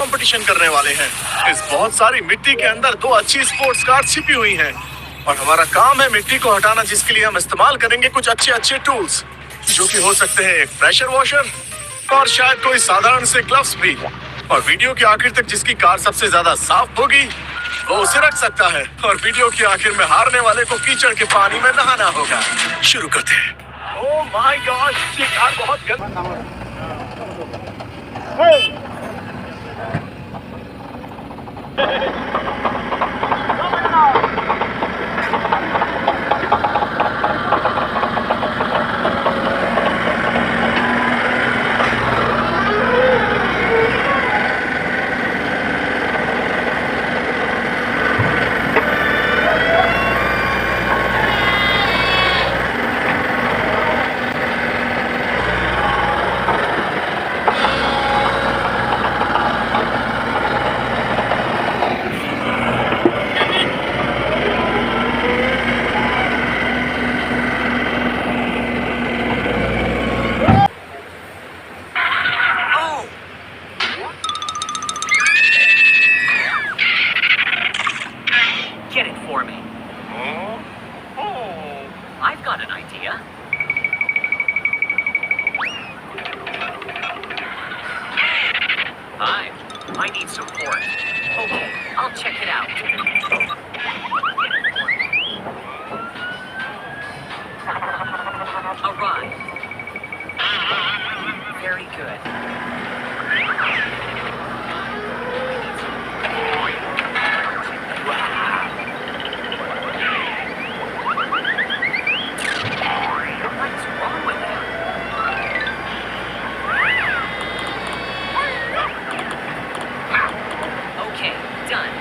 Competition करने वाले हैं। इस बहुत सारी मिट्टी के अंदर दो अच्छी स्पोर्ट्स कार छिपी हुई हैं और हमारा काम है मिट्टी को हटाना, जिसके लिए हम इस्तेमाल करेंगे कुछ अच्छे टूल्स, जो कि हो सकते हैं एक प्रेशर वॉशर और शायद कोई साधारण से ग्लव्स भी। और वीडियो के आखिर तक जिसकी कार सबसे ज्यादा साफ होगी वो उसे रख सकता है, और वीडियो के आखिर में हारने वाले को कीचड़ के पानी में नहाना होगा। शुरू करते हैं। ओह माय गॉड, ये कार बहुत गंदी। Get it for me. I've got an idea. Hi, I need support. Okay, I'll check it out. Arrive. Very good. What's wrong with him? Okay, done.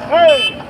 Hey!